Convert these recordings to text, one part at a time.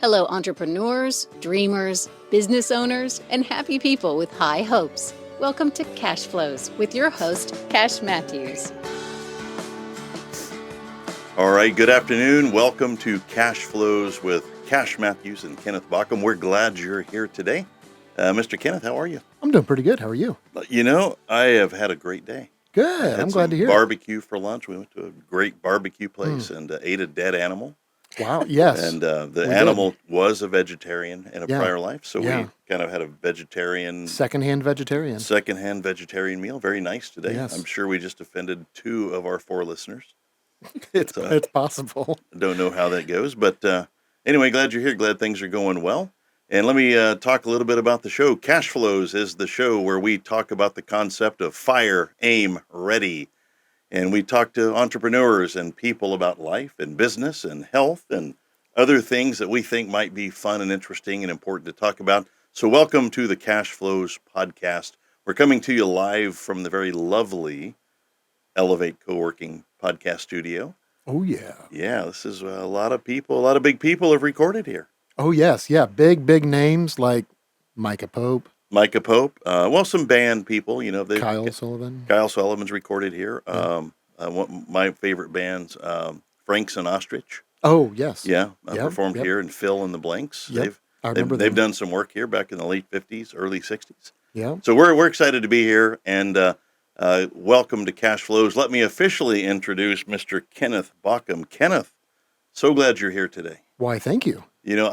Hello, entrepreneurs, dreamers, business owners, and happy people with high hopes. Welcome to Cashflows with your host, Cash Matthews. All right, good afternoon. Welcome to Cashflows with Cash Matthews and Kenneth Bauckham. We're glad you're here today. Mr. Kenneth, how are you? I'm doing pretty good. How are you? You know, I have had a great day. Good. I'm glad to hear it. Barbecue for lunch. We went to a great barbecue place and ate a dead animal. Wow. Yes. And the animal was a vegetarian in a Yeah. prior life. So Yeah. we kind of had a vegetarian, Secondhand vegetarian. secondhand vegetarian meal. Very nice today. Yes. I'm sure we just offended 2 of our 4 listeners. It's possible. Don't know how that goes. But anyway, glad you're here. Glad things are going well. And let me talk a little bit about the show. Cashflows is the show where we talk about the concept of fire, aim, ready. And we talk to entrepreneurs and people about life and business and health and other things that we think might be fun and interesting and important to talk about. So welcome to the Cashflows podcast. We're coming to you live from the very lovely Elevate Coworking podcast studio. Oh, yeah. Yeah, this is a lot of people, a lot of big people have recorded here. Oh, yes. Yeah. Big names like Micah Pope. Micah Pope, well, some band people, you know. Kyle Sullivan. Kyle Sullivan's recorded here. Yeah. My favorite bands, Franks and Ostrich. Oh, yes. Yeah, Yep, performed yep. here and Fill in the Blanks. Yep, I remember They've them. done some work here back in the late 50s, early 60s. Yeah. So we're excited to be here, and welcome to Cash Flows. Let me officially introduce Mr. Kenneth Bauckham. Kenneth, so glad you're here today. Why, thank you. You know,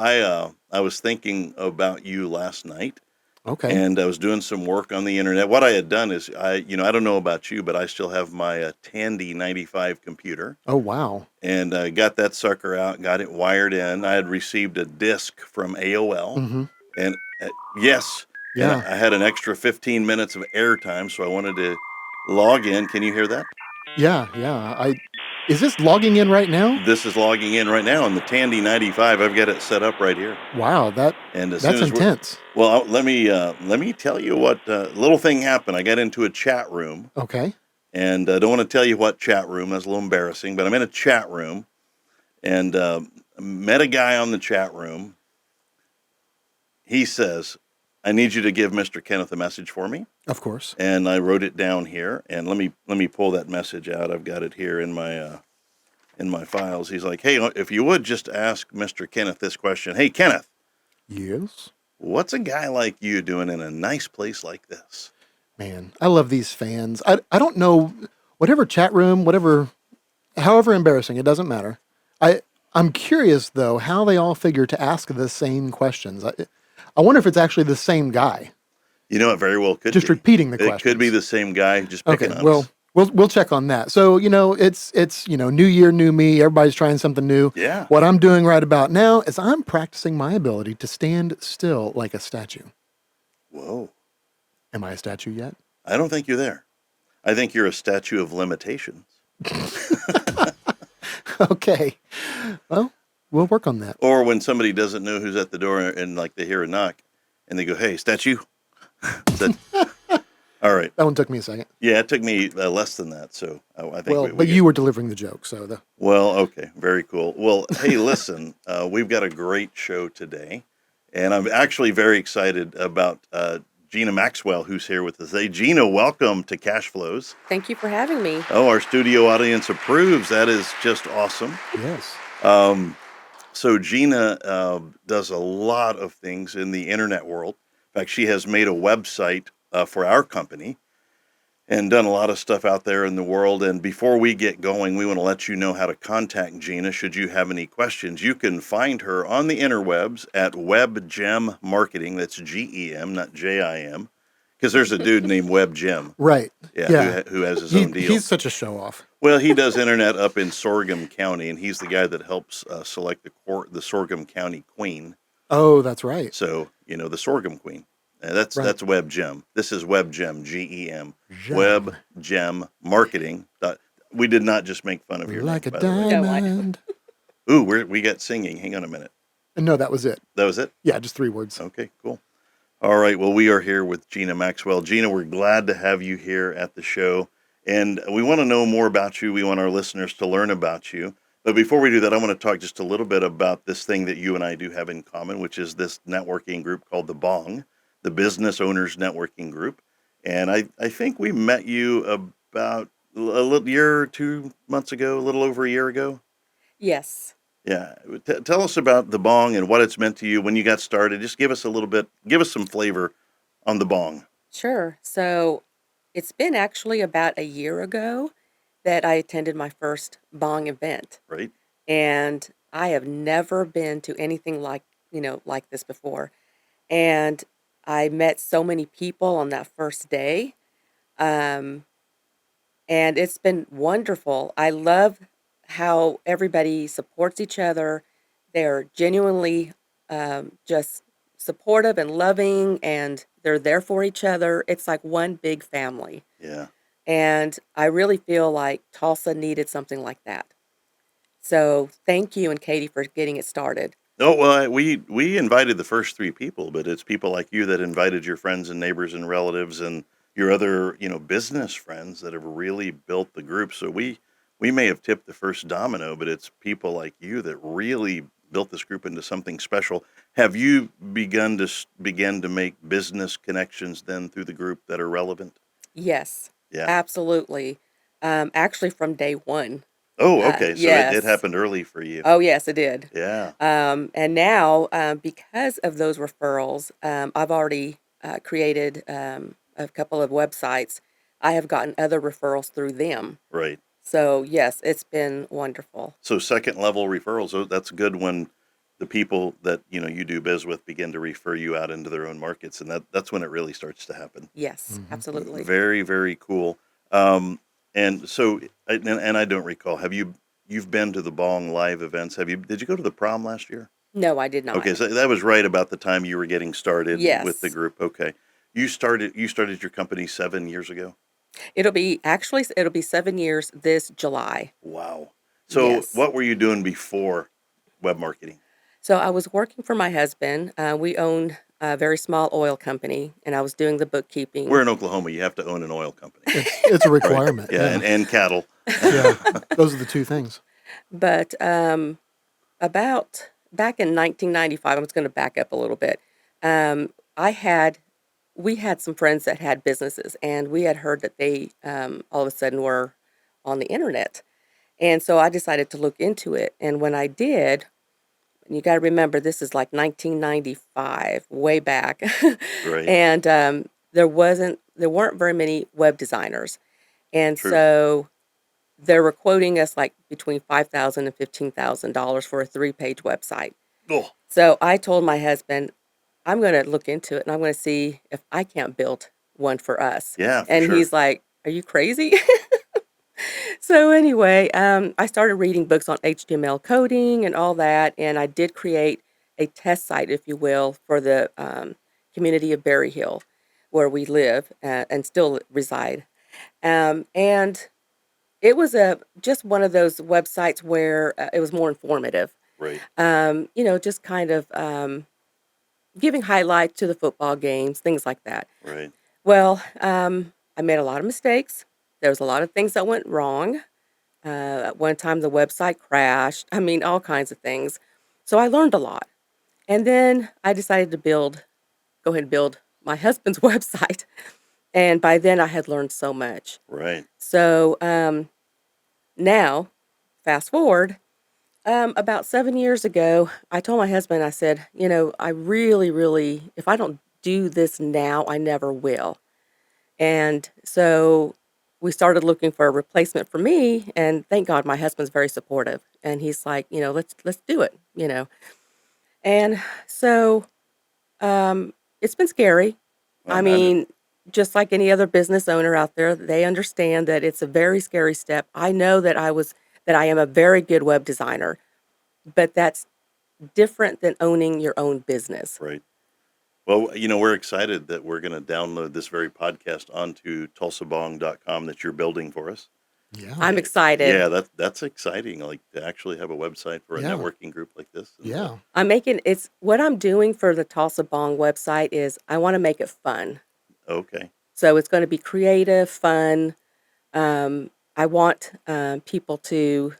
I was thinking about you last night. Okay. And I was doing some work on the internet. What I had done is, I don't know about you, but I still have my Tandy 95 computer. Oh, wow. And I got that sucker out, got it wired in. I had received a disc from AOL. Mm-hmm. And yes, Yeah. and I had an extra 15 minutes of airtime, so I wanted to log in. Can you hear that? Yeah. Is this logging in right now? This is logging in right now on the Tandy 95. I've got it set up right here. Wow. And as That's soon as intense. well, let me tell you what little thing happened. I got into a chat room. Okay. And I don't want to tell you what chat room. That's a little embarrassing. But I'm in a chat room and met a guy on the chat room. He says, I need you to give Mr. Kenneth a message for me. Of course. And I wrote it down here. And let me pull that message out. I've got it here in my files. He's like, hey, if you would just ask Mr. Kenneth this question. Hey, Kenneth. Yes. What's a guy like you doing in a nice place like this? Man, I love these fans. I don't know, whatever chat room, however embarrassing, it doesn't matter. I'm curious, though, how they all figure to ask the same questions. I wonder if it's actually the same guy. You know, it very well could just be. Repeating the questions. questions. It could be the same guy just picking on well, us. We'll check on that. So, you know, it's new year, new me. Everybody's trying something new. Yeah. What I'm doing right about now is I'm practicing my ability to stand still like a statue. Whoa. Am I a statue yet? I don't think you're there. I think you're a statue of limitations. Okay. Well, we'll work on that. Or when somebody doesn't know who's at the door and like they hear a knock and they go, hey, statue. All right. That one took me a second. Yeah, it took me less than that. So I think well, but you were delivering the joke. So Well, okay. Very cool. Well, hey, listen, we've got a great show today. And I'm actually very excited about Gina Maxwell, who's here with us today. Gina, welcome to Cashflows. Thank you for having me. Oh, our studio audience approves. That is just awesome. Yes. So Gina does a lot of things in the internet world. In fact, she has made a website for our company and done a lot of stuff out there in the world. And before we get going, we want to let you know how to contact Gina should you have any questions. You can find her on the interwebs at WebGem Marketing. That's GEM, not JIM, because there's a dude named WebGem. Right. Yeah. Who has his own deal. He's such a show-off. Well, he does internet up in Sorghum County, and he's the guy that helps select the Sorghum County Queen. Oh, that's right. So, you know, the Sorghum Queen. That's WebGem. This is WebGem, GEM. WebGem Marketing. We did not just make fun of your like name, a by the way. diamond. Ooh, we got singing. Hang on a minute. No, that was it. That was it? Yeah, just 3 words. Okay, cool. All right, well, we are here with Gina Maxwell. Gina, we're glad to have you here at the show. And we want to know more about you. We want our listeners to learn about you. But before we do that, I want to talk just a little bit about this thing that you and I do have in common, which is this networking group called the Bong, the Business Owners Networking Group. And I think we met you about a little year or 2 months ago, a little over a year ago. Yes, Yeah. Tell us about the Bong and what it's meant to you when you got started. Just give us a little bit, give us some flavor on the Bong, sure. So it's been actually about a year ago that I attended my first Bong event. right? And I have never been to anything like this before. And I met so many people on that first day. Um, and it's been wonderful. I love how everybody supports each other. They're genuinely just supportive and loving, and they're there for each other. It's like one big family. Yeah. And I really feel like Tulsa needed something like that. So thank you and Katie for getting it started. Oh, well, we invited the first 3 people, but it's people like you that invited your friends and neighbors and relatives and your other, business friends that have really built the group. So we may have tipped the first domino, but it's people like you that really built this group into something special. Have you begun to make business connections then through the group that are relevant? Yes, Yeah. absolutely. Actually, from day one. Oh, okay. So it Yes. happened early for you. Oh, yes, it did. Yeah. And now, because of those referrals, I've already created a couple of websites. I have gotten other referrals through them. Right. So, yes, it's been wonderful. So second level referrals, that's good when the people that you do biz with begin to refer you out into their own markets, and that's when it really starts to happen. Yes, Hmm. absolutely. Very, very cool. Um, and so, and I don't recall. You've been to the Bong live events? Did you go to the prom last year? No, I did not. Okay, so that was right about the time you were getting started with the Yes. group. Okay, you started your company 7 years ago. It'll be 7 years this July. Wow. So Yes. what were you doing before web marketing? So I was working for my husband. We owned a very small oil company, and I was doing the We're bookkeeping. in Oklahoma. You have to own an oil company, It's a right? requirement. Yeah, Yeah. and cattle. Yeah. Those are the two things. But about back in 1995, I'm just going to back up a little bit. Um, I had we had some friends that had businesses, and we had heard that they all of a sudden were on the internet, and so I decided to look into it. And when I did, and you got to remember this is like 1995, way back, Right. and there weren't very many web designers, and True. so they were quoting us like between $5,000 and $15,000 for a 3-page website. Oh, So I told my husband, I'm going to look into it and I'm going to see if I can't build one for us. yeah, for And sure. he's like, are you crazy? So anyway, I started reading books on HTML coding and all that, and I did create a test site, if you will, for the community of Berry Hill, where we live and still reside. And it was just one of those websites where it was more informative. Right. Just kind of giving highlights to the football games, things like that. Right. Well, I made a lot of mistakes. There was a lot of things that went wrong. At one time, the website crashed. I mean, all kinds of things. So I learned a lot. And then I decided to go ahead and build my husband's website. And by then, I had learned so much. Right. So now, fast forward, about 7 years ago, I told my husband, I said, I really, really, if I don't do this now, I never will. And so we started looking for a replacement for me, and thank God my husband's very supportive. And he's like, let's do it. And so it's been scary. I I imagine. mean, just like any other business owner out there, they understand that it's a very scary step. I know that I am a very good web designer, but that's different than owning your own business. Right. Well, we're excited that we're going to download this very podcast onto tulsabong.com that you're building for us. Yeah. I'm Yeah, excited. that's exciting. Like to actually have a website for a Yeah. networking group like this. And, Yeah. It's what I'm doing for the Tulsa Bong website is I want to make it fun. okay. So it's going to be creative, fun. I want people to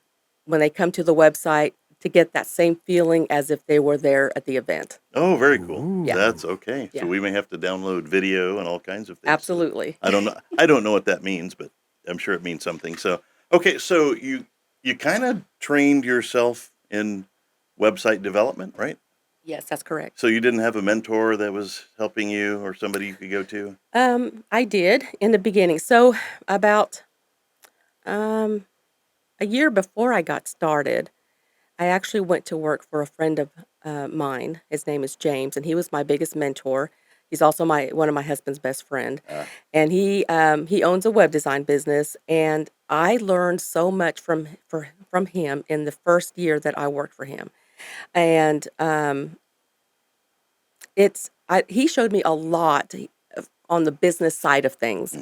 when they come to the website to get that same feeling as if they were there at the event. Oh, very cool. Yeah. That's okay. So Yeah. we may have to download video and all kinds of things. Absolutely. I don't know. I don't know what that means, but I'm sure it means something. So okay, so you kind of trained yourself in website development, right? Yes, that's correct. So you didn't have a mentor that was helping you or somebody you could go to? I did in the beginning. So about um, a year before I got started, I actually went to work for a friend of mine. His name is James, and he was my biggest mentor. He's also one of my husband's best friend, Uh, and he owns a web design business. And I learned so much from him in the first year that I worked for him. And he showed me a lot on the business side of things.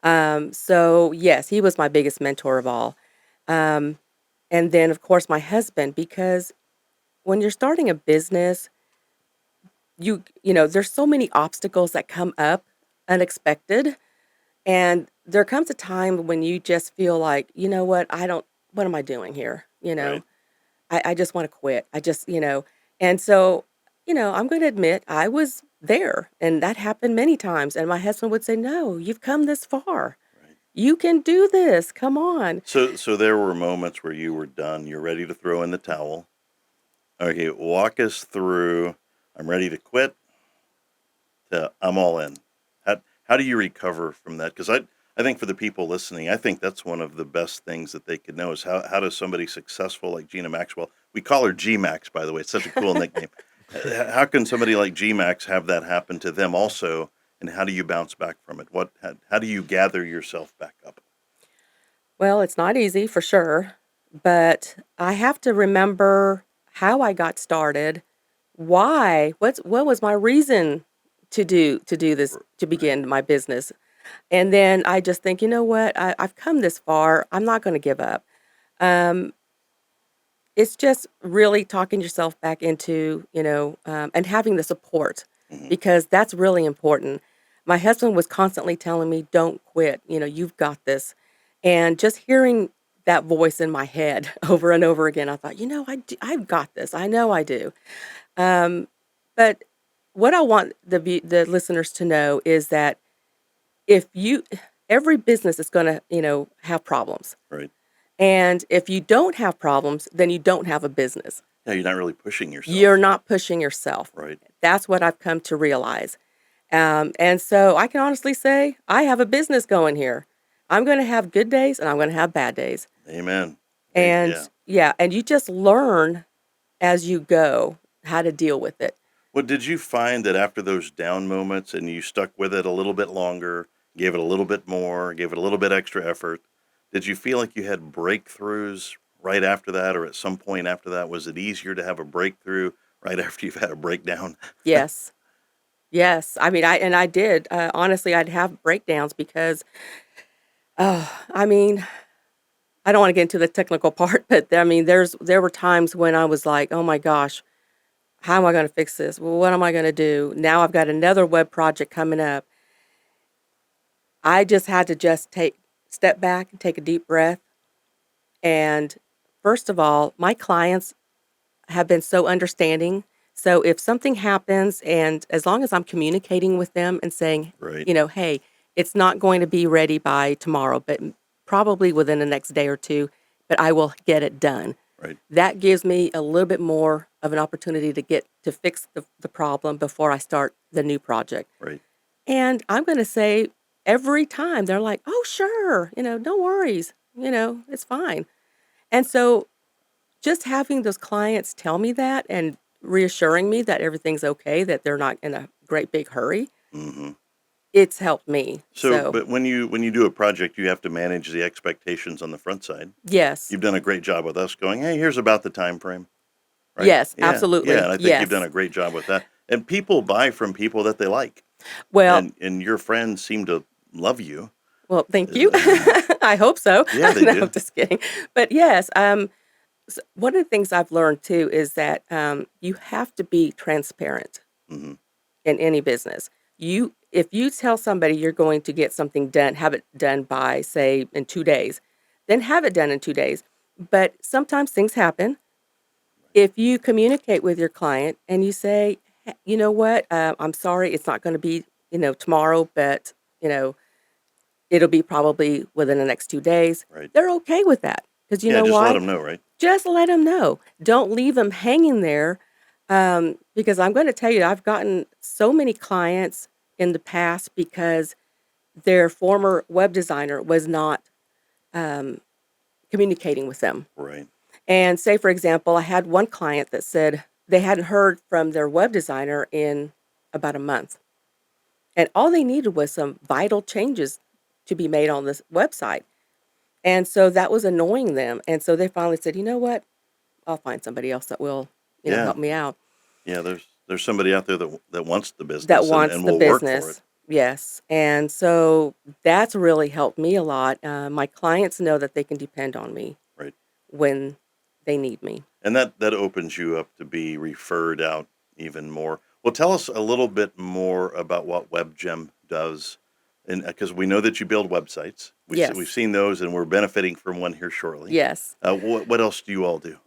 mhm. So yes, he was my biggest mentor of all. Um, and then of course my husband, because when you're starting a business, there's so many obstacles that come up unexpected. And there comes a time when you just feel like, you know what, what am I doing here? Right. I just want to quit. And so, I'm going to admit I was there and that happened many times. And my husband would say, no, you've come this far. Right. You can do this. Come on. So there were moments where you were done, you're ready to throw in the towel. Okay, walk us through. I'm ready to quit. I'm all in. How do you recover from that? Because I think for the people listening, I think that's one of the best things that they could know is how does somebody successful like Gina Maxwell, we call her G Max, by the way, it's such a cool nickname. How can somebody like G Max have that happen to them also, and how do you bounce back from it? How do you gather yourself back up? Well, it's not easy for sure, but I have to remember how I got started, what was my reason to do this, to Right, begin my business. And then I just think, you know what, I've come this far. I'm not going to give up. Um, it's just really talking yourself back into, and having the support hmm, because that's really important. My husband was constantly telling me, don't quit, you've got this. And just hearing that voice in my head over and over again, I thought, I've got this. I know I do. Um, but what I want the listeners to know is that if you, every business is going to, have problems. right. And if you don't have problems, then you don't have a business. Yeah, you're not really pushing You're yourself. not pushing yourself. Right. That's what I've come to realize. And so I can honestly say I have a business going here. I'm going to have good days and I'm going to have bad days. Amen. And Yeah. yeah, and you just learn as you go how to deal with it. Well, did you find that after those down moments and you stuck with it a little bit longer, gave it a little bit more, gave it a little bit extra effort, did you feel like you had breakthroughs right after that, or at some point after that? Was it easier to have a breakthrough right after you've had a breakdown? Yes. Yes. I mean, I did. Honestly, I'd have breakdowns because, I mean, I don't want to get into the technical part, but I mean, there were times when I was like, oh my gosh, how am I going to fix this? Well, what am I going to do? Now I've got another web project coming up. I just had to step back and take a deep breath. And first of all, my clients have been so understanding. So if something happens, and as long as I'm communicating with them and saying, Right, hey, it's not going to be ready by tomorrow, but probably within the next day or two, but I will get it done. right, That gives me a little bit more of an opportunity to fix the problem before I start the new project. right. And I'm going to say every time they're like, oh, sure, no worries, it's fine. And so just having those clients tell me that and reassuring me that everything's okay, that they're not in a great big hurry, Hmm. it's helped me. So, So, but when you do a project, you have to manage the expectations on the front side. yes, You've done a great job with us going, hey, here's about the time frame, right? yes, Yeah, yeah, absolutely. and I think you've done Yes. a great job with that. And people buy from people that they like, Well, and your friends seem to love you. well, thank you. Uh, I hope so. yeah, they No, do. I'm just kidding. But yes, one of the things I've learned too is that you have to be transparent Hmm. in any business. If you tell somebody you're going to get something done, have it done by, say, in 2 days, then have it done in 2 days. But sometimes things happen. If you communicate with your client and you say, You know what, I'm sorry, it's not going to be, tomorrow, but, you know, it'll be probably within the next 2 days." Right. They're okay with that because you Yeah, know just let why? them know, right? Just let them know. Don't leave them hanging there, because I'm gonna tell you, I've gotten so many clients in the past because their former web designer was not, um, communicating with them. Right. And say, for example, I had one client that said they hadn't heard from their web designer in about a month, and all they needed was some vital changes to be made on this website. And so that was annoying them, and so they finally said, "You know what? I'll find somebody else that will, Yeah. help me out." Yeah. There's somebody out there that wants the That business wants and the will work for it. business. Yes, and so that's really helped me a lot. My clients know that they can depend on me Right. when they need me. And that opens you up to be referred out even more. Well, tell us a little bit more about what WebGem does, and because we know that you build websites, we've Yes, seen those, and we're benefiting from one here shortly. yes. What else do you all do?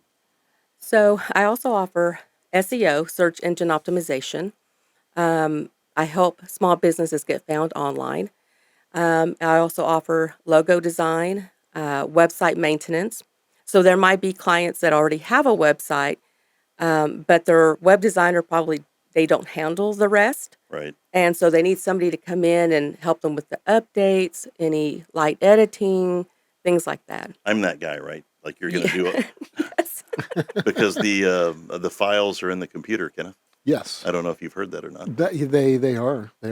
So I also offer SEO, search engine optimization. I help small businesses get found online. I also offer logo design, website maintenance. So there might be clients that already have a website, but their web designer probably they don't handle the rest. Right. And so they need somebody to come in and help them with the updates, any light editing, things like that. I'm that guy, right? Like you're going to Yeah. do it Yes. because the files are in the computer, Kenneth. Yes. I don't know if you've heard that or not. They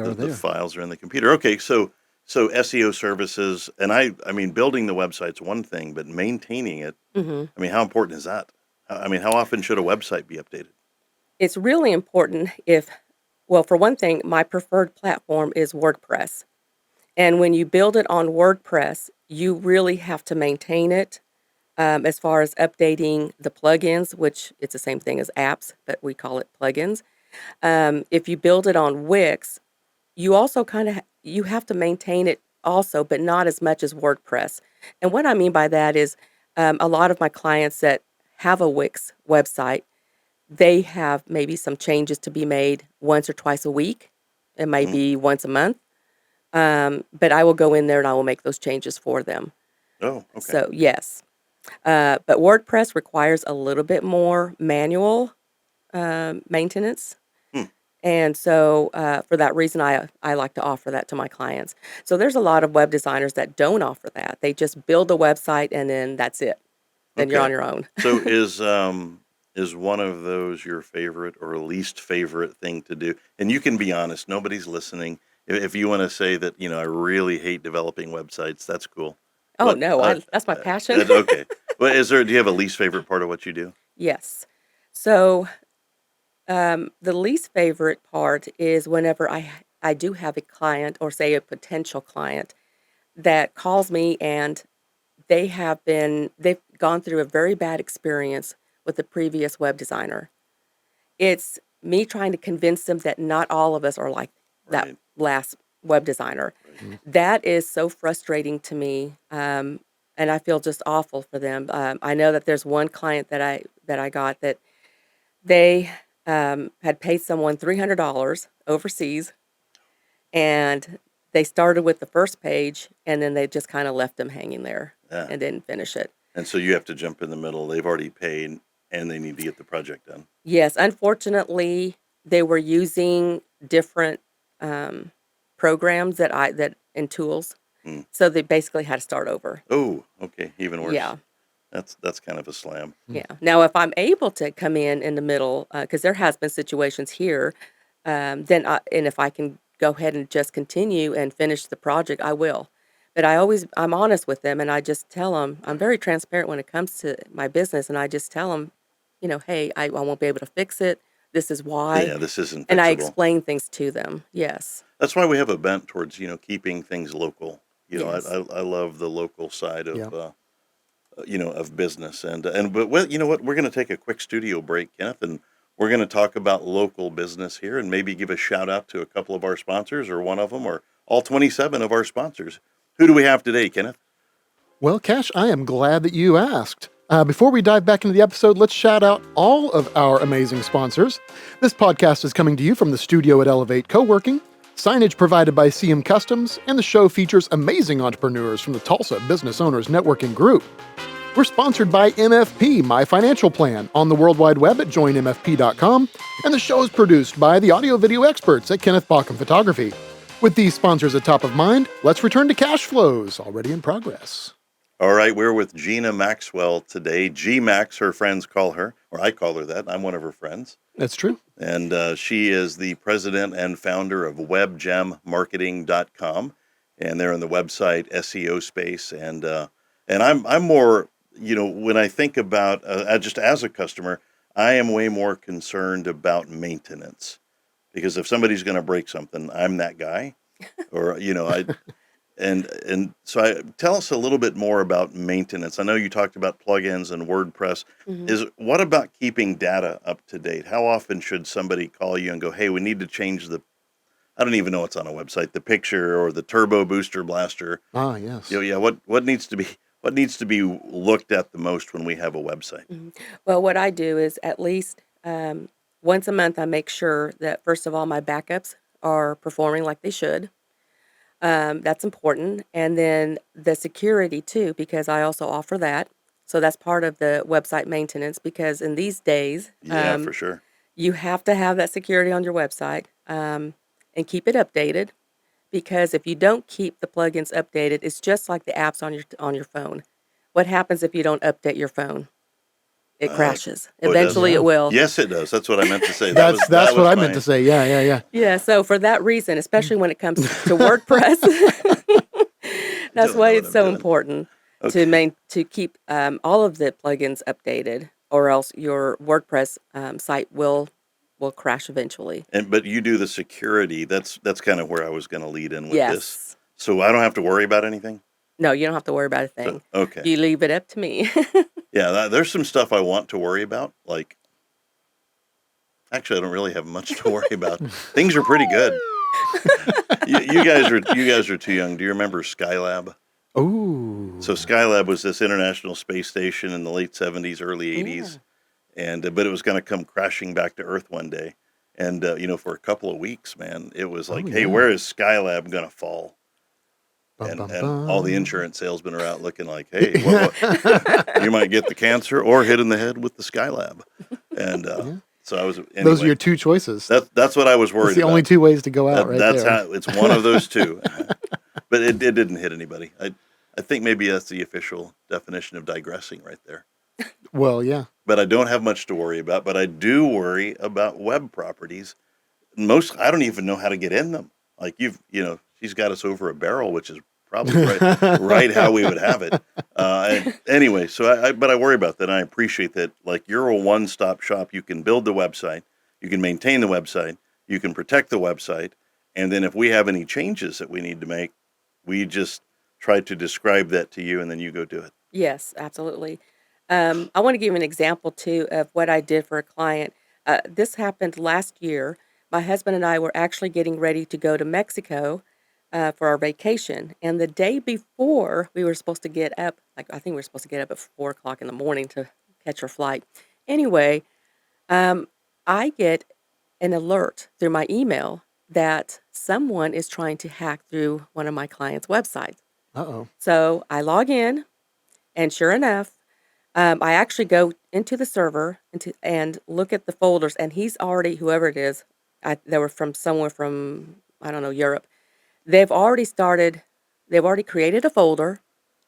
are The there. files are in the computer. Okay, so SEO services, and I mean building the website's one thing, but maintaining it. hmm I mean, how important is that? I mean, how often should a website be updated? It's really important well, for one thing, my preferred platform is WordPress. And when you build it on WordPress, you really have to maintain it, as far as updating the plugins, which it's the same thing as apps, but we call it plugins. If you build it on Wix, you also you have to maintain it also, but not as much as WordPress. And what I mean by that is, a lot of my clients that have a Wix website, they have maybe some changes to be made once or twice a week. It might Mhm. be once a month. But I will go in there and I will make those changes for them. Oh, okay. So yes, but WordPress requires a little bit more manual maintenance. Hmm. And so, for that reason, I like to offer that to my clients. So there's a lot of web designers that don't offer that. They just build a website and then that's it. Then you're on Okay. your own. So is one of those your favorite or least favorite thing to do? And you can be honest. Nobody's listening. If you want to say that, I really hate developing websites, that's cool. Oh But no, that's my passion. okay. But do you have a least favorite part of what you do? Yes. So the least favorite part is whenever I do have a client or say a potential client that calls me and they've gone through a very bad experience with the previous web designer. It's me trying to convince them that not all of us are like that Right. last web designer. Right. Mm. That is so frustrating to me, and I feel just awful for them. I know that there's one client that I got that they had paid someone $300 overseas, and they started with the first page, and then they just kind of left them hanging there Yeah. and didn't finish it. And so you have to jump in the middle. They've already paid, and they need to get the project done. Yes, unfortunately, they were using different um, programs that and tools, Mm. so they basically had to start over. Oh, okay, even worse. Yeah, That's kind of a slam. Mm. yeah. Now, if I'm able to come in the middle, because there has been situations here, and if I can go ahead and just continue and finish the project, I will. But I'm honest with them, and I just tell them I'm very transparent when it comes to my business, and I just tell them, hey, I won't be able to fix it. This is why, Yeah, this isn't and I fixable. explain things to them. Yes, That's why we have a bent towards, keeping things local. yes. I love the local side Yeah. of business, but well, you know what? We're going to take a quick studio break, Kenneth, and we're going to talk about local business here, and maybe give a shout out to a couple of our sponsors, or one of them, or all 27 of our sponsors. Who do we have today, Kenneth? Well, Cash, I am glad that you asked. Before we dive back into the episode, let's shout out all of our amazing sponsors. This podcast is coming to you from the studio at Elevate Coworking, signage provided by CM Customs, and the show features amazing entrepreneurs from the Tulsa Business Owners Networking Group. We're sponsored by MFP, My Financial Plan, on the World Wide Web at joinmfp.com, and the show is produced by the audio-video experts at Kenneth Bauckham Photography. With these sponsors at top of mind, let's return to Cashflows, already in progress. All right, we're with Gina Maxwell today. G-Max, her friends call her, or I call her that. I'm one of her friends. That's true. And she is the president and founder of webgemmarketing.com. And they're in the website SEO space. And I'm more, when I think about, just as a customer, I am way more concerned about maintenance. Because if somebody's going to break something, I'm that guy. Or, And so tell us a little bit more about maintenance. I know you talked about plugins and WordPress. What about keeping data up to date? How often should somebody call you and go, hey, we need to change I don't even know what's on a website, the picture or the turbo booster blaster. Ah, yes. What needs to be looked at the most when we have a website? Well, what I do is at least once a month, I make sure that, first of all, my backups are performing like they should. That's important. And then the security too, because I also offer that. So that's part of the website maintenance, because in these days, Yeah, for sure. you have to have that security on your website and keep it updated. Because if you don't keep the plugins updated, it's just like the apps on your phone. What happens if you don't update your phone? It crashes. Oh, it does? Eventually, it will. Yes, it does. That's what I meant to say. That's that what was I meant to say. Yeah. Yeah, so for that reason, especially when it comes to WordPress, that's Don't why know it's what so I'm doing. important Okay. to keep all of the plugins updated, or else your WordPress site will crash eventually. But you do the security. That's kind of where I was going to lead in with this. Yes. So I don't have to worry about anything. No, you don't have to worry about a So, thing. okay. You leave it up to me. Yeah, there's some stuff I want to worry about. Like, actually, I don't really have much to worry about. Things are pretty good. You guys are too young. Do you remember Skylab? Ooh. So Skylab was this international space station in the late 70s, early 80s, and but it was going to come crashing back to Earth one day. And for a couple of weeks, man, it was like, hey, yeah. where is Skylab going to fall? Bum, And bum, all the bum. insurance salesmen are out looking like, hey, you might get the cancer or hit in the head with the Skylab. And so I was, anyway, Those are your two choices. that's what I was worried That's the about. only two ways to go out, right That's there. how it's one of those two. But it didn't hit anybody. I think maybe that's the official definition of digressing right there. Well, yeah. But I don't have much to worry about. But I do worry about web properties. I don't even know how to get in them. Like she's got us over a barrel, which is probably right how we would have it. Anyway, so but I worry about that. And I appreciate that. Like, you're a one-stop shop. You can build the website, you can maintain the website, you can protect the website, and then if we have any changes that we need to make, we just try to describe that to you, and then you go do it. Yes, absolutely. I want to give an example too of what I did for a client. This happened last year. My husband and I were actually getting ready to go to Mexico for our vacation, and the day before we were supposed to get up, I think we were supposed to get up at 4 o'clock in the morning to catch our flight. Anyway, I get an alert through my email that someone is trying to hack through one of my clients' websites. Uh-oh. So I log in, and sure enough, I actually go into the server and look at the folders, and he's already, whoever it is, they were from somewhere from, I don't know, Europe. They've already created a folder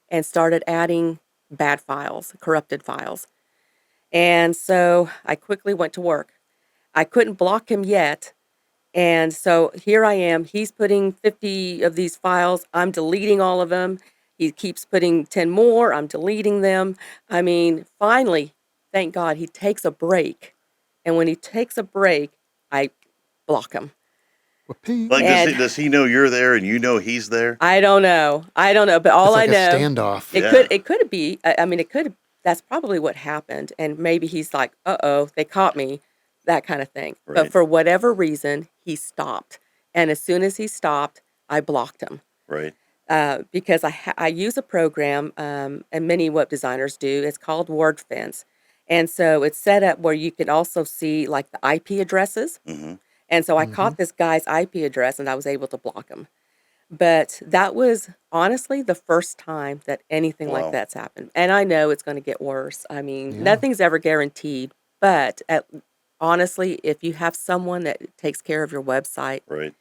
and started adding bad files, corrupted files. And so I quickly went to work. I couldn't block him yet. And so here I am. He's putting 50 of these files. I'm deleting all of them. He keeps putting 10 more. I'm deleting them. I mean, finally, thank God, he takes a break. And when he takes a break, I block him. Whoopee. Like, And does he know you're there and you know he's there? I don't know. But all It's like I know, a standoff. it could be, I mean, that's probably what happened. And maybe he's like, uh-oh, they caught me, that kind of thing. But Right. for whatever reason, he stopped. And as soon as he stopped, I blocked him. Right. because I use a program, and many web designers do. It's called WordFence. And so it's set up where you can also see like the IP addresses. Hmm. And so I Mm-hmm. caught this guy's IP address and I was able to block him. But that was honestly the first time that anything like Wow. that's happened. And I know it's going to get worse. I mean, Yeah. nothing's ever guaranteed, but honestly, if you have someone that takes care of your website, Right.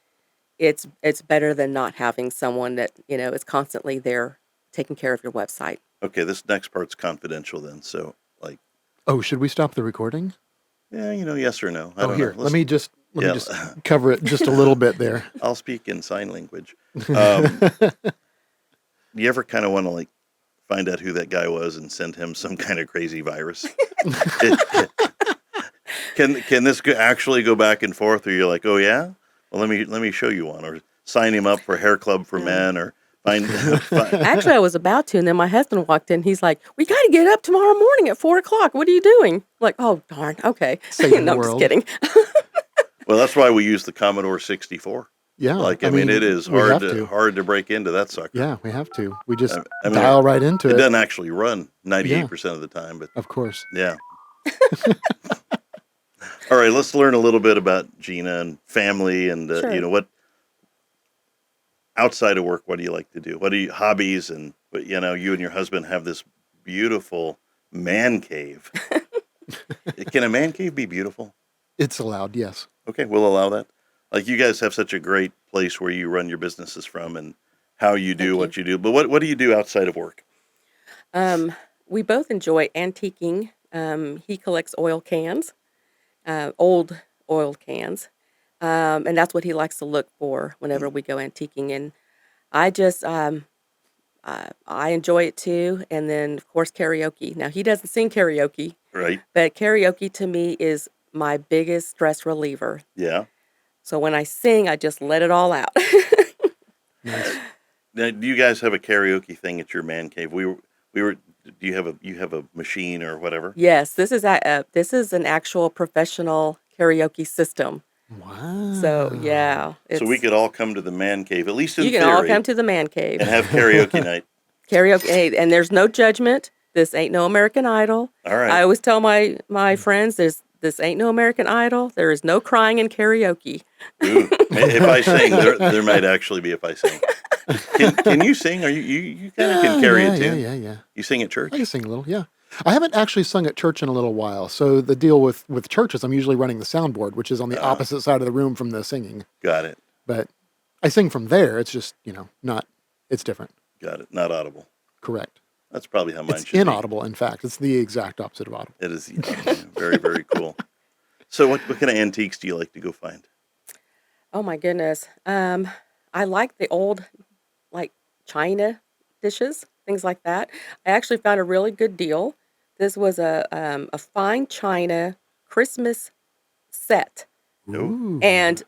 it's better than not having someone that, is constantly there taking care of your website. Okay, this next part's confidential then. So, like, Oh, should we stop the recording? yeah, yes or no. I Oh, don't here. know. Let me just yeah, cover it just a little bit there. I'll speak in sign language. Um, you ever kind of want to like find out who that guy was and send him some kind of crazy virus? Can this actually go back and forth? Or you're like, oh yeah, well let me show you one, or sign him up for Hair Club for Yeah. Men, or find. Actually, I was about to, and then my husband walked in. He's like, "We got to get up tomorrow morning at 4 o'clock. What are you doing?" I'm like, oh darn, okay. Saving No, the I'm just world. kidding. Well, that's why we use the Commodore 64. Yeah. Like, I mean, it is we have hard to break into that sucker. Yeah, we have to. We just I mean, dial right into It it. doesn't actually run 98% of the time, but Of course. yeah. All right, let's learn a little bit about Gina and family, and Sure. what outside of work. What do you like to do? What are you hobbies? And but you and your husband have this beautiful man cave. Can a man cave be beautiful? It's allowed, yes. Okay, we'll allow that. Like, you guys have such a great place where you run your businesses from, and how you do Thank what you do. But what do you do outside of work? We both enjoy antiquing. He collects oil cans, old oil cans, and that's what he likes to look for whenever we go antiquing. And I just I enjoy it too. And then of course karaoke. Now he doesn't sing karaoke, Right? but karaoke to me is my biggest stress reliever. Yeah. So when I sing, I just let it all out. Nice. Now, do you guys have a karaoke thing at your man cave? We were. Do you have a machine or whatever? Yes, this is an actual professional karaoke system. Wow. So yeah, So we it's could all come to the man cave, at least in you can all theory, come to the man cave. and have karaoke night. Karaoke, hey, and there's no judgment. This ain't no American Idol. All I right. always tell my friends, this ain't no American Idol. There is no crying in karaoke. Ooh, if I sing, there might actually be if I sing. Can you sing? Are you kind of can carry a tune? Yeah. You sing at church? I can sing a little, yeah. I haven't actually sung at church in a little while. So the deal with churches, I'm usually running the soundboard, which is on the opposite side of the room from the singing. Got it. But I sing from there. It's just, it's different. Got it. Not audible. Correct. That's probably how mine It's should inaudible, in fact. It's the exact opposite of audible. be. It is very, very cool. So what kind of antiques do you like to go find? Oh my goodness. I like the old like china dishes, things like that. I actually found a really good deal. This was a fine china Christmas set, No. Ooh. and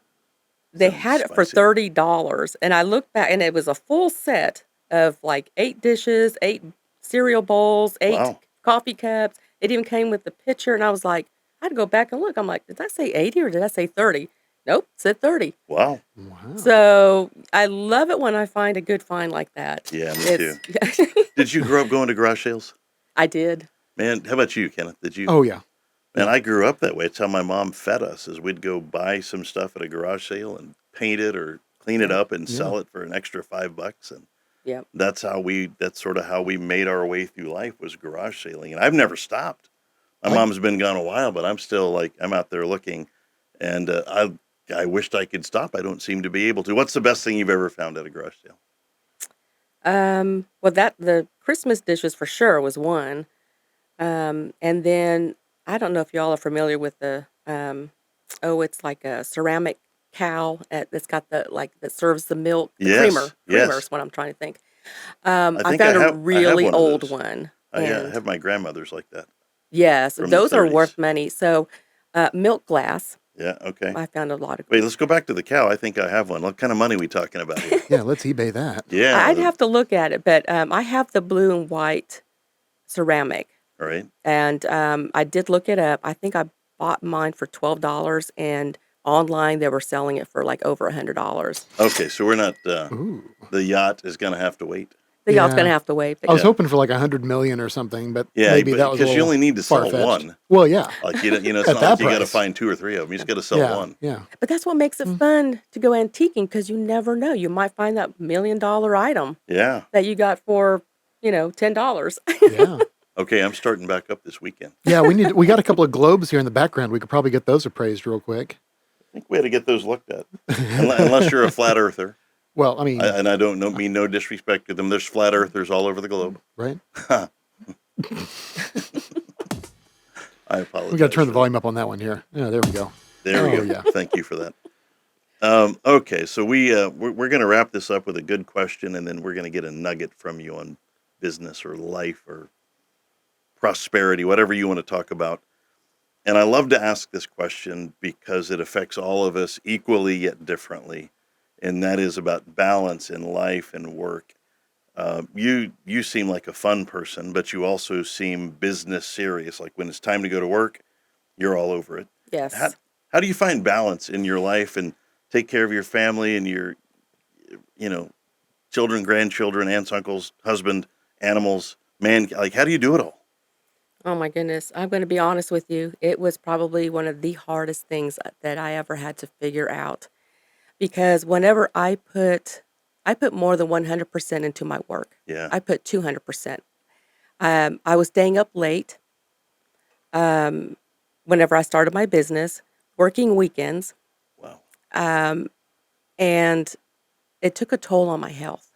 they Sounds had it for spicy. $30. And I looked back, and it was a full set of like 8 dishes, 8 cereal bowls, 8 Wow. coffee cups. It even came with the pitcher, and I was like, I had to go back and look. I'm like, did I say 80 or did I say 30? Nope, it said 30. Wow. Wow. So I love it when I find a good find like that. Yeah, me too. It's Did you grow up going to garage sales? I did. Man, how about you, Kenneth? Did you? Oh, yeah. Man, I grew up that way. It's how my mom fed us, is we'd go buy some stuff at a garage sale and paint it or clean it up and sell it for an extra $5. And Yep. that's sort of how we made our way through life, was garage sailing. And I've never stopped. My mom's been gone a while, but I'm still like, I'm out there looking, and I wished I could stop. I don't seem to be able to. What's the best thing you've ever found at a garage sale? Well, the Christmas dishes for sure was one. And then I don't know if y'all are familiar with it's like a ceramic cow that's got that serves the milk. The Yes, creamer yes. is what I'm trying to think. I I think I found a have really one of old those. one. Yeah, I And have my grandmother's like that yes, from the those are 30s. worth money. So, milk glass, Yeah, okay. I found a lot of. Wait, let's go back to the cow. I think I have one. What kind of money are we talking about here? Yeah, let's eBay that. Yeah. I'd have to look at it, but I have the blue and white ceramic, All right. and I did look it up. I think I bought mine for $12, and online they were selling it for like over $100. Okay, so we're not. Ooh. The yacht is going to have to wait. The yacht's Yeah. gonna have to wait. I was Yeah. hoping for like 100 million or something, but Yeah, maybe that was a because you little only need to sell far-fetched. one. Well, yeah. Like it's At not that like you got to price. find 2 or 3 of them. You just got to sell Yeah. one. Yeah. But that's what makes it fun to go antiquing because you never know. You might find that $1 million item Yeah. that you got for, $10. Yeah. Okay, I'm starting back up this weekend. Yeah, we got a couple of globes here in the background. We could probably get those appraised real quick. I think we had to get those looked at, unless you're a flat earther. Well, I mean, And I don't mean no disrespect to them. There's flat earthers all over the globe. right? I apologize. We got to turn the for volume up on that one here. Yeah, there we go. that. There we Oh, go. yeah. Thank you for that. Okay, so we're going to wrap this up with a good question, and then we're going to get a nugget from you on business or life or prosperity, whatever you want to talk about. And I love to ask this question because it affects all of us equally yet differently, and that is about balance in life and work. You seem like a fun person, but you also seem business serious. Like when it's time to go to work, you're all over it. How, Yes. how do you find balance in your life and take care of your family and your, you know, children, grandchildren, aunts, uncles, husband, animals, man? Like, how do you do it all? Oh my goodness. I'm going to be honest with you. It was probably one of the hardest things that I ever had to figure out because whenever I put more than 100% into my work. Yeah. I put 200%. I was staying up late whenever I started my business, working weekends, Wow. um, and it took a toll on my health.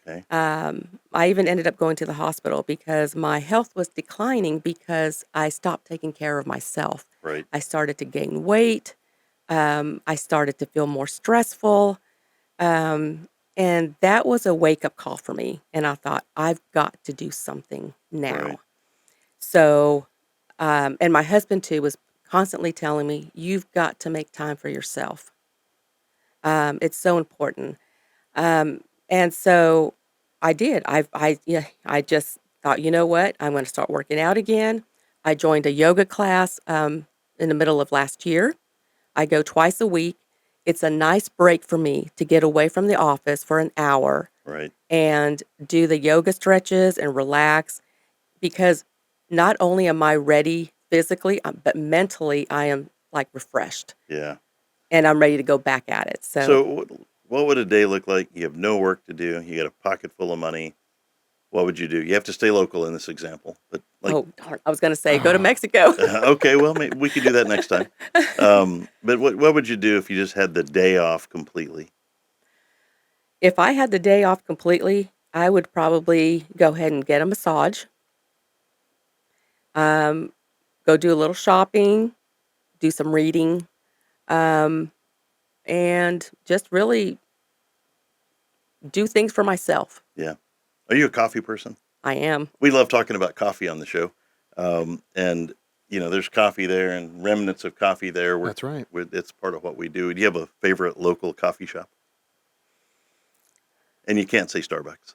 Okay. I even ended up going to the hospital because my health was declining because I stopped taking care of myself. Right. I started to gain weight. I started to feel more stressful. And that was a wake up call for me. And I thought, I've got to do something now. Right. So, and my husband too was constantly telling me, you've got to make time for yourself. It's so important. And so I did. Yeah, I just thought, you know what? I'm going to start working out again. I joined a yoga class in the middle of last year. I go twice a week. It's a nice break for me to get away from the office for an hour Right. and do the yoga stretches and relax because not only am I ready physically, but mentally I am like refreshed Yeah. and I'm ready to go back at it. So, So what would a day look like? You have no work to do. You got a pocket full of money. What would you do? You have to stay local in this example, but like, oh, darn, I was going to say, go to Mexico. okay, well, maybe we could do that next time. But what would you do if you just had the day off completely? If I had the day off completely, I would probably go ahead and get a massage, um, go do a little shopping, do some reading, um, and just really do things for myself. Yeah. Are you a coffee person? I am. We love talking about coffee on the show. And there's coffee there and remnants of coffee there. That's right. It's part of what we do. Do you have a favorite local coffee shop? And you can't say Starbucks.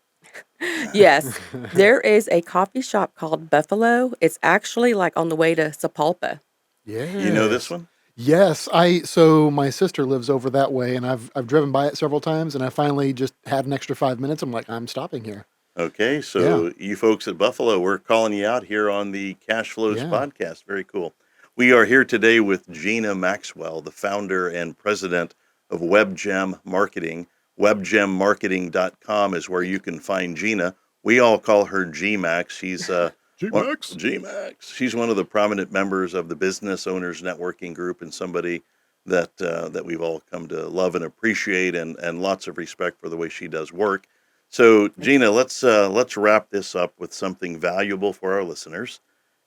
Yes, there is a coffee shop called Buffalo. It's actually like on the way to Sapulpa. Yeah. You know this one? Yes, so my sister lives over that way, and I've driven by it several times, and I finally just had an extra 5 minutes. I'm like, I'm stopping here. Okay, so you folks at Buffalo, we're calling you out here on the Cashflows Yeah. podcast. Very cool. We are here today with Gina Maxwell, the founder and president of WebGem Marketing. WebGemMarketing.com is where you can find Gina. We all call her G-Max. She's G-Max. G-Max. She's one of the prominent members of the Business Owners Networking Group and somebody that we've all come to love and appreciate and lots of respect for the way she does work. So, Gina, let's wrap this up with something valuable for our listeners.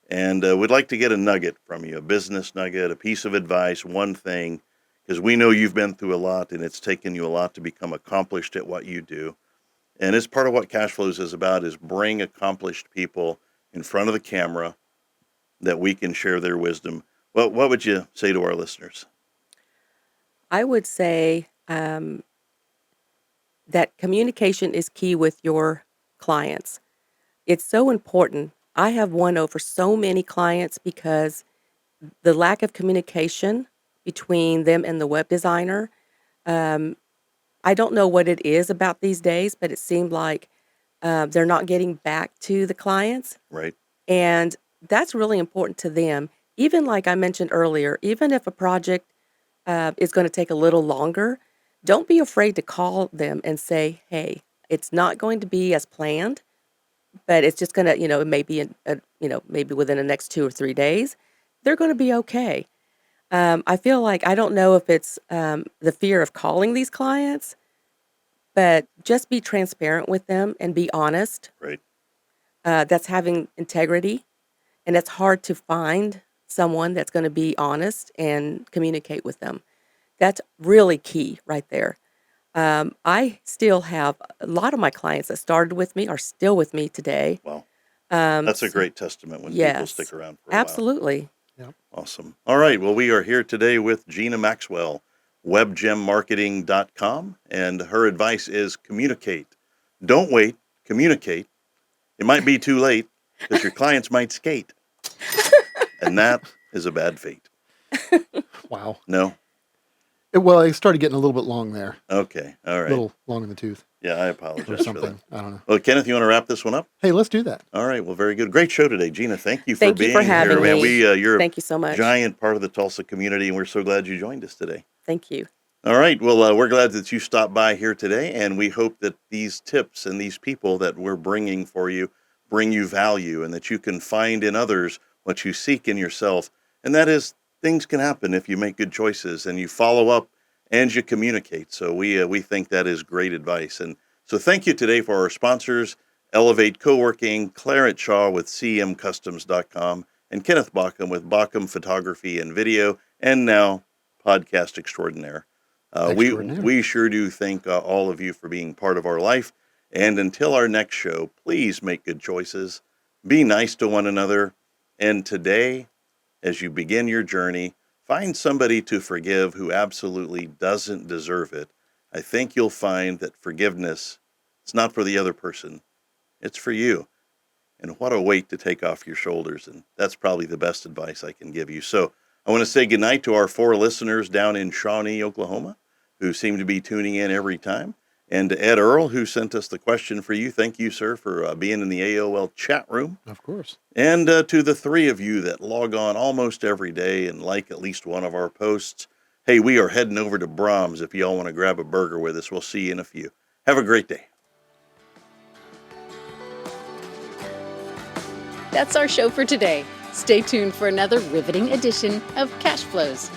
And we'd like to get a nugget from you, a business nugget, a piece of advice, one thing, because we know you've been through a lot and it's taken you a lot to become accomplished at what you do. And it's part of what Cashflows is about is bring accomplished people in front of the camera that we can share their wisdom. What would you say to our listeners? I would say that communication is key with your clients. It's so important. I have won over so many clients because the lack of communication between them and the web designer. I don't know what it is about these days, but it seemed like they're not getting back to the clients. Right. And that's really important to them. Even like I mentioned earlier, even if a project is going to take a little longer, don't be afraid to call them and say, hey, it's not going to be as planned, but it's just going to, it may be, maybe within the next 2 or 3 days, they're going to be okay. I feel like I don't know if it's the fear of calling these clients, but just be transparent with them and be honest. Right. That's having integrity. And it's hard to find someone that's going to be honest and communicate with them. That's really key right there. I still have a lot of my clients that started with me are still with me today. Wow. Um, That's a s- great testament when people yes, stick around for a while. absolutely. Yep. Awesome. All right. Well, we are here today with Gina Maxwell, webgemmarketing.com, and her advice is communicate. Don't wait, communicate. It might be too late because your clients might skate, and that is a bad fate. Wow. No? Well, it started getting a little bit long there. Okay. All A right. little long in the tooth Yeah, I or apologize for that. something. I don't know. Well, Kenneth, you want to wrap this one up? Hey, let's do that. All right. Well, very good. Great show today, Gina. Thank you for Thank you being for having here, man. me. You're a Thank you so much. giant part of the Tulsa community, and we're so glad you joined us today. Thank you. All right. Well, we're glad that you stopped by here today, and we hope that these tips and these people that we're bringing for you bring you value, and that you can find in others what you seek in yourself. And that is, things can happen if you make good choices and you follow up and you communicate. So we think that is great advice. And so thank you today for our sponsors, Elevate Coworking, Clarence Shaw with cmcustoms.com, and Kenneth Bauckham with Bauckham Photography and Video, and now Podcast Extraordinaire. Extraordinaire. We sure do thank all of you for being part of our life. And until our next show, please make good choices, be nice to one another, and today, as you begin your journey, find somebody to forgive who absolutely doesn't deserve it. I think you'll find that forgiveness, it's not for the other person, it's for you. And what a weight to take off your shoulders. And that's probably the best advice I can give you. So I want to say goodnight to our 4 listeners down in Shawnee, Oklahoma, who seem to be tuning in every time. And to Ed Earl, who sent us the question for you. Thank you, sir, for being in the AOL chat room. Of course. And to the 3 of you that log on almost every day and like at least one of our posts. Hey, we are heading over to Brahms if y'all want to grab a burger with us. We'll see you in a few. Have a great day. That's our show for today. Stay tuned for another riveting edition of Cashflows.